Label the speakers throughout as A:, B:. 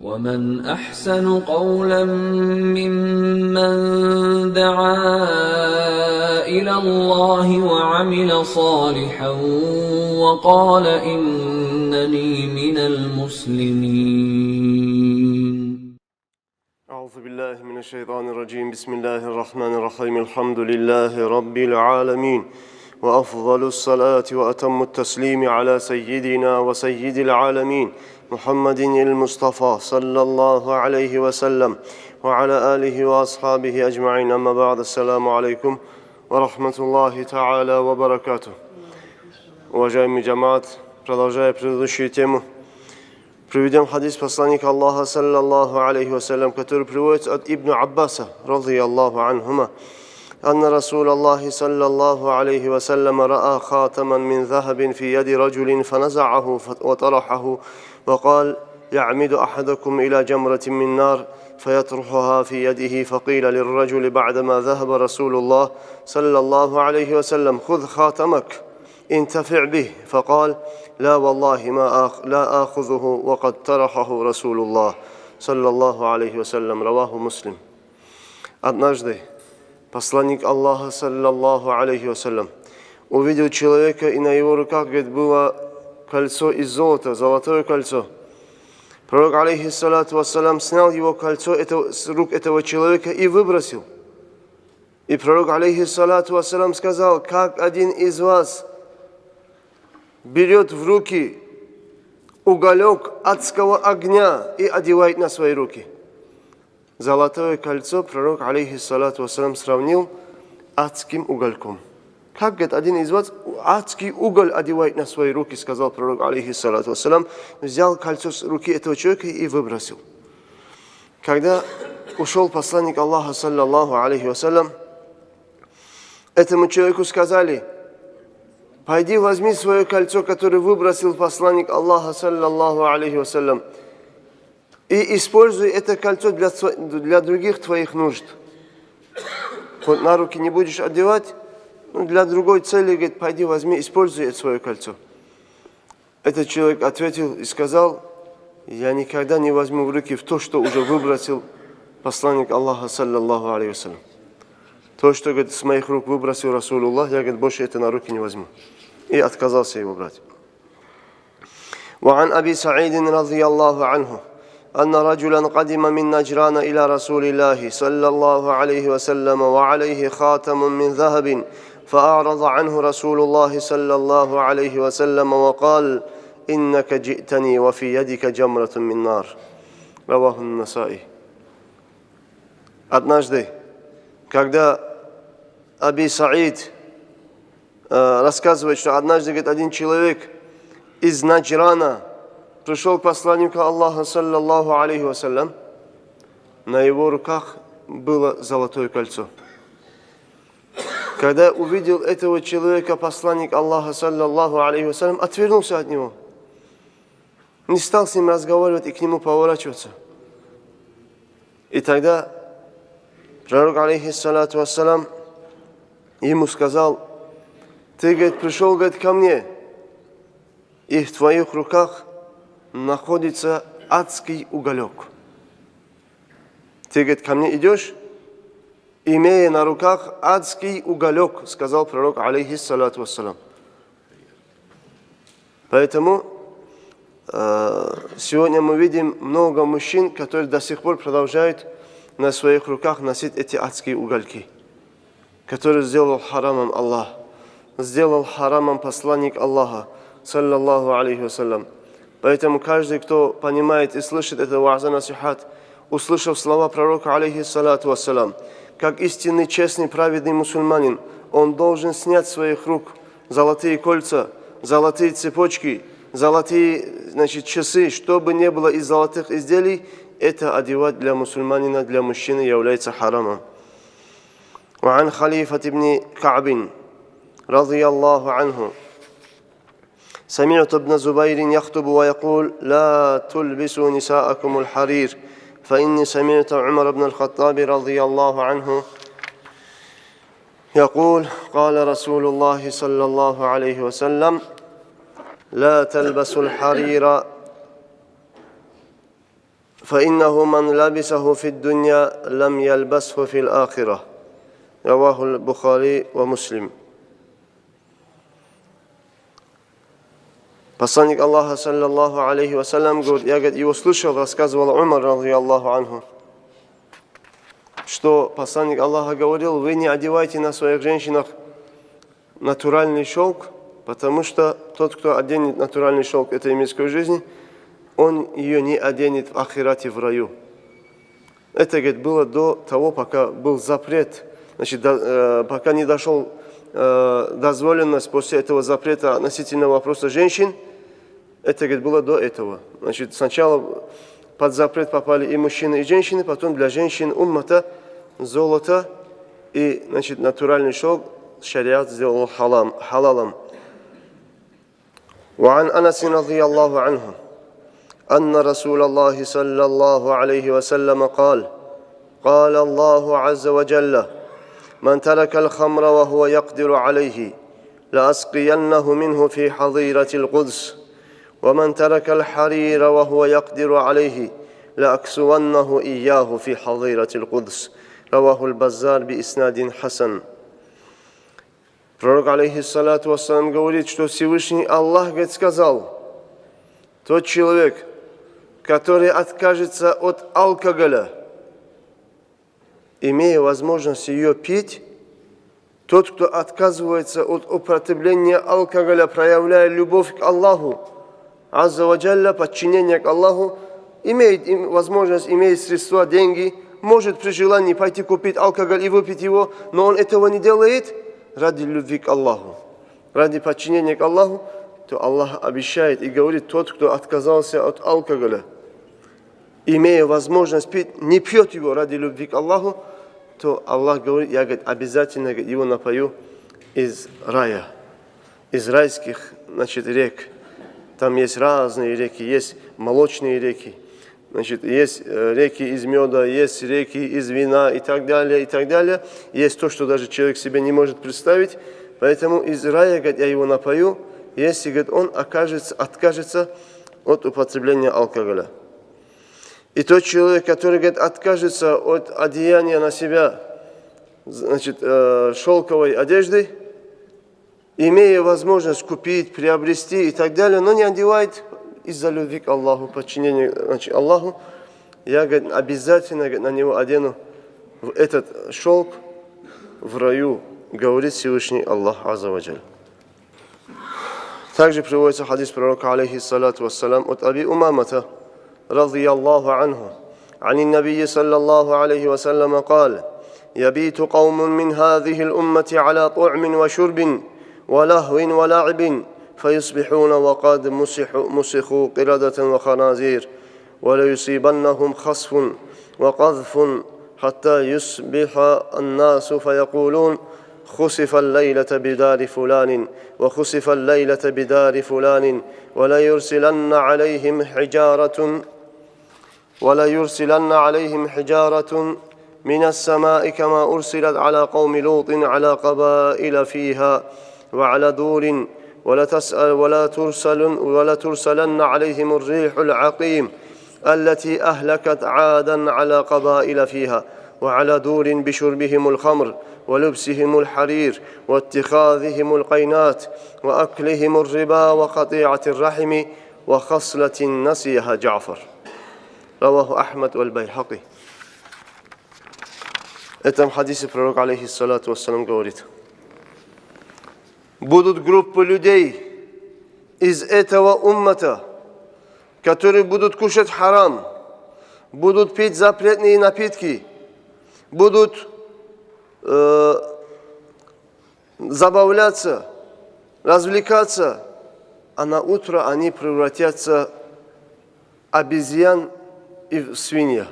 A: ومن أحسن قولا ممن دعا إلى الله وعمل صالحا وقال إنني من المسلمين.
B: أعوذ بالله من الشيطان الرجيم. بسم الله الرحمن الرحيم. الحمد لله رب العالمين، وأفضل الصلاة وأتم التسليم على سيدنا وسيد العالمين محمد المصطفى صلى الله عليه وسلم وعلى آله وأصحابه أجمعين. أما بعد. السلام عليكم ورحمة الله تعالى وبركاته. Уважаемый джамаат, продолжая предыдущую тему, приведем хадис посланника Аллаха саллаллаху алейхи вассалям, который приводится от Ибн Аббаса радийаллаху анхума. أن رسول الله صلى الله عليه وسلم رأى خاتما من ذهب في يد رجل فنزعه وطرحه وقال: يعمد أحدكم إلى جمرة من نار فيطرحها في يده. فقيل للرجل بعدما ذهب رسول الله صلى الله عليه وسلم: خذ خاتمك انتفع به. فقال: لا والله لا آخذه وقد طرحه رسول الله صلى الله عليه وسلم. رواه مسلم. Однажды посланник Аллаха, саллаллаху алейхи вассалям, увидел человека, и на его руках, говорит, было кольцо из золота, золотое кольцо. Пророк, алейхиссалату вассалям, снял его кольцо с рук этого человека и выбросил. И пророк, алейхиссалату вассалям, сказал: как один из вас берет в руки уголек адского огня и одевает на свои руки. Золотое кольцо пророк, алейхиссалату вассалям, сравнил адским угольком. Как, говорит, один из вас адский уголь одевает на свои руки, сказал пророк, алейхиссалату вассалям, взял кольцо с руки этого человека и выбросил. Когда ушел посланник Аллаха, саллаллаху алейхи вассалям, этому человеку сказали: пойди возьми свое кольцо, которое выбросил посланник Аллаха, саллаллаху алейхи вассалям, и используй это кольцо для других твоих нужд. Вот на руки не будешь одевать, но для другой цели, говорит, пойди возьми, используй это свое кольцо. Этот человек ответил и сказал: я никогда не возьму в руки в то, что уже выбросил посланник Аллаха, саллаллаху алейхи вассалям. То, что, говорит, с моих рук выбросил Расулуллах, я, говорит, больше это на руки не возьму. И отказался его брать. وعن أبي سعيد رضي الله عنه أن رجلا قدم من نجران إلى رسول الله صلى الله عليه وسلم وعليه خاتم من ذهب فأعرض عنه رسول الله صلى الله عليه وسلم وقال: إنك جئتني وفي يدك جمرة من نار. رواه النسائي. Однажды, когда Аби Саид рассказывает, что однажды, говорит, один человек из Наджрана пришел к посланнику Аллаха, саллаллаху алейхи вассалям, на его руках было золотое кольцо. Когда увидел этого человека посланник Аллаха, саллаллаху алейхи вассалям, отвернулся от него, не стал с ним разговаривать и к нему поворачиваться. И тогда пророк, алейхиссалату вассалям, ему сказал: ты, говорит, пришел, говорит, ко мне, и в твоих руках находится адский уголек. Ты, говорит, ко мне идешь, имея на руках адский уголек, сказал пророк, алейхиссалату вассалям. Поэтому сегодня мы видим много мужчин, которые до сих пор продолжают на своих руках носить эти адские угольки, которые сделал харамом Аллах, сделал харамом посланник Аллаха, саллаллаху алейхи вассалям. Поэтому каждый, кто понимает и слышит это ва'з насихат, услышав слова пророка, алейхиссалату вассалям, как истинный, честный, праведный мусульманин, он должен снять с своих рук золотые кольца, золотые цепочки, золотые, часы, что бы ни было из золотых изделий, это одевать для мусульманина, для мужчины является харамом. وعن خليفة بن كعب رضي الله عنه سمعت ابن زبير يخطب ويقول: لا تلبسوا نساءكم الحرير فإني سمعت عمر بن الخطاب رضي الله عنه يقول: قال رسول الله صلى الله عليه وسلم: لا تلبسوا الحرير فإنه من لبسه في الدنيا لم يلبسه في الآخرة. رواه البخاري ومسلم. Посланник Аллаха, саллаллаху алейхи вассалям, говорит, я его слышал, рассказывал Умар, радийаллаху анху, что посланник Аллаха говорил: вы не одевайте на своих женщинах натуральный шелк, потому что тот, кто оденет натуральный шелк этой мирской жизни, он ее не оденет в ахирате, в раю. Это, говорит, было до того, пока был запрет, значит, пока не дошел дозволенность после этого запрета относительно вопроса женщин. Это, говорит, было до этого. Значит, сначала под запрет попали и мужчины, и женщины, потом для женщин уммата золото и, значит, натуральный шелк шариат сделал халалом. وعن أنس رضي الله عنه أن رسول الله صلى الله عليه وسلم قال: قال الله عز وجل: من ترك الخمر وهو يقدر عليه لأسقينه منه في حظيرة القدس، ومن ترك الحرير وهو يقدر عليه لأكسونه إياه في حظيرة القدس. رواه البزار بإسناد حسن. Пророк, алейхиссалату вассалам, говорит, что Всевышний Аллах, говорит, сказал: тот человек, который откажется от алкоголя, имея возможность ее пить, тот, кто отказывается от употребления алкоголя, проявляя любовь к Аллаху, азза ва джалля, подчинение к Аллаху, имеет возможность, имеет средства, деньги, может при желании пойти купить алкоголь и выпить его, но он этого не делает ради любви к Аллаху, ради подчинения к Аллаху, то Аллах обещает и говорит: тот, кто отказался от алкоголя, имея возможность пить, не пьет его ради любви к Аллаху, то Аллах говорит: я, говорит, обязательно, говорит, его напою из рая, из райских, значит, рек. Там есть разные реки, есть молочные реки, значит, есть реки из меда, есть реки из вина и так далее, и так далее. Есть то, что даже человек себе не может представить. Поэтому из рая, говорит, я его напою, если, говорит, он откажется от употребления алкоголя. И тот человек, который, говорит, откажется от одеяния на себя, значит, шелковой одежды, имея возможность купить, приобрести и так далее, но не одевает из-за любви к Аллаху, подчинения, значит, Аллаху, я, говорит, обязательно, говорит, на него одену этот шелк в раю, говорит Всевышний Аллах азза ва джаль. Также приводится хадис пророка, алейхиссалату вассалам, от Аби Умамата радийаллаху анху, عن النبي صلى الله عليه وسلم قال: يبيت قوم من هذه الأمة على طعم وشرب ولهو ولعب فيصبحون وقد مسخوا قردة وخنازير وليصيبنهم خسف وقذف حتى يصبح الناس فيقولون: خسف الليلة بدار فلان وخسف الليلة بدار فلان وليرسلن عليهم حجارة من السماء كما أرسلت على قوم لوط على قبائل فيها وعلى دور ولا ترسلن عليهم الريح العقيم التي أهلكت عادا على قبائل فيها وعلى دور بشربهم الخمر ولبسهم الحرير واتخاذهم القينات وأكلهم الربا وقطيعة الرحم وخصلة نسيها جعفر. رواه أحمد والبيهقي. этом хадисе пророк, алейхиссалату вассалам, говорит: будут группы людей из этого уммата, которые будут кушать харам, будут пить запретные напитки, будут забавляться, развлекаться, а на утро они превратятся обезьян и в свинья.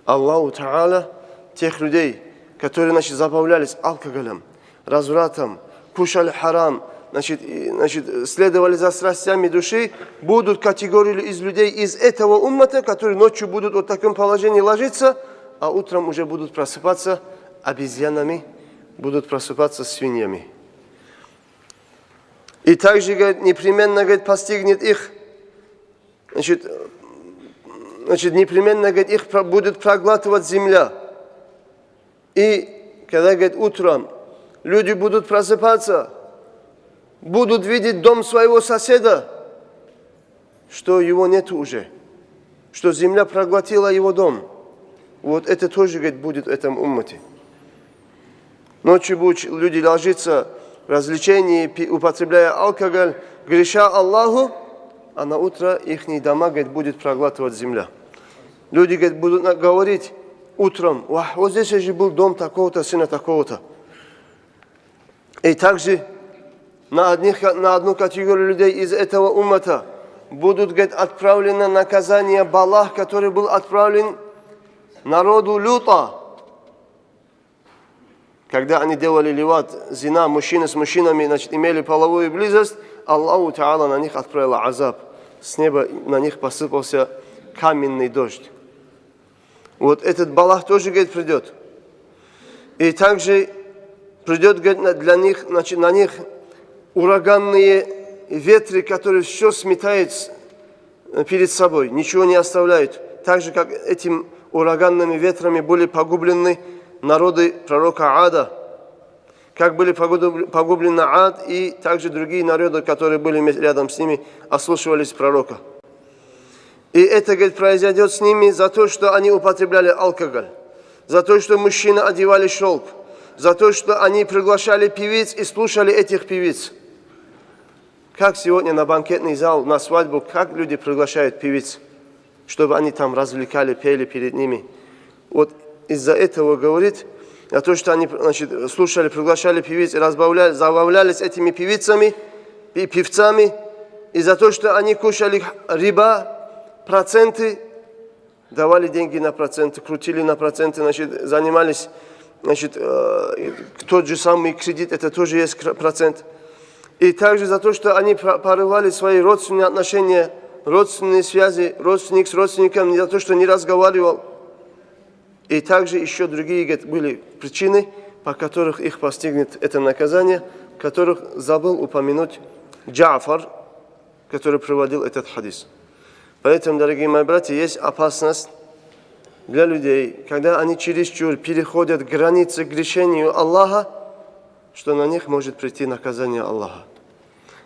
B: Аллаху Та'аля тех людей, которые, значит, забавлялись алкоголем, развратом, кушали харам, значит, следовали за страстями души, будут категории из людей из этого уммата, которые ночью будут в таком положении ложиться, а утром уже будут просыпаться обезьянами, будут просыпаться свиньями. И также, говорит, непременно, говорит, постигнет их, значит, значит, непременно, говорит, их будет проглатывать земля. И когда, говорит, утром люди будут просыпаться, будут видеть дом своего соседа, что его нет уже, что земля проглотила его дом. Вот это тоже, говорит, будет в этом уммате. Ночью будут люди ложиться в развлечении, употребляя алкоголь, греша Аллаху, а на утро их дома, говорит, будет проглатывать земля. Люди, говорит, будут говорить утром: вот здесь же был дом такого-то, сына такого-то. И также на одну категорию людей из этого уммата будут, говорит, отправлены наказания Балах, который был отправлен народу Люта. Когда они делали ливат, зина, мужчины с мужчинами, значит, имели половую близость, Аллаху Та'ала на них отправил азаб. С неба на них посыпался каменный дождь. Вот этот Балах тоже, говорит, придет. И также придет, говорит, для них, значит, на них ураганные ветры, которые все сметают перед собой, ничего не оставляют. Так же, как этим ураганными ветрами были погублены народы пророка Ада, как были погублены Ад и также другие народы, которые были рядом с ними, ослушивались пророка. И это, говорит, произойдет с ними за то, что они употребляли алкоголь, за то, что мужчины одевали шелк, за то, что они приглашали певиц и слушали этих певиц. Как сегодня на банкетный зал, на свадьбу, как люди приглашают певиц, чтобы они там развлекали, пели перед ними. Вот из-за этого, говорит, за то, что они, значит, слушали, приглашали певиц и забавлялись этими певицами и певцами, и за то, что они кушали риба, проценты, давали деньги на проценты, крутили на проценты, значит, занимались, значит, тот же самый кредит, это тоже есть процент. И также за то, что они порывали свои родственные отношения, родственные связи, родственник с родственником, за то, что не разговаривал. И также еще другие, говорит, были причины, по которых их постигнет это наказание, которых забыл упомянуть Джафар, который приводил этот хадис. Поэтому, дорогие мои братья, есть опасность для людей, когда они чересчур переходят границы к грешению Аллаха, что на них может прийти наказание Аллаха.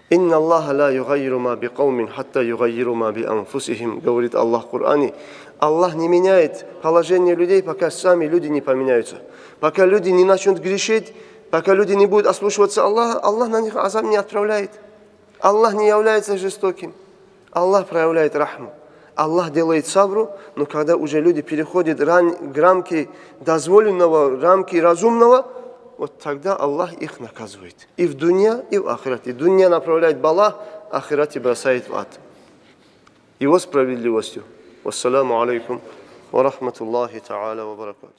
B: «Инна Аллаха ла югайру ма би каумин, хатта югайру ма би анфусихим», говорит Аллах в Коране. Аллах не меняет положение людей, пока сами люди не поменяются. Пока люди не начнут грешить, пока люди не будут ослушиваться Аллаха, Аллах на них азаб не отправляет. Аллах не является жестоким. Аллах проявляет рахму. Аллах делает сабру, но когда уже люди переходят рамки дозволенного, рамки разумного, вот тогда Аллах их наказывает. И в дунья, и в ахирате. Дунья направляет в Аллах, ахирате бросает в ад. Его справедливостью. Вассаламу алейкум ва рахматуллахи та'аля ва баракатуh.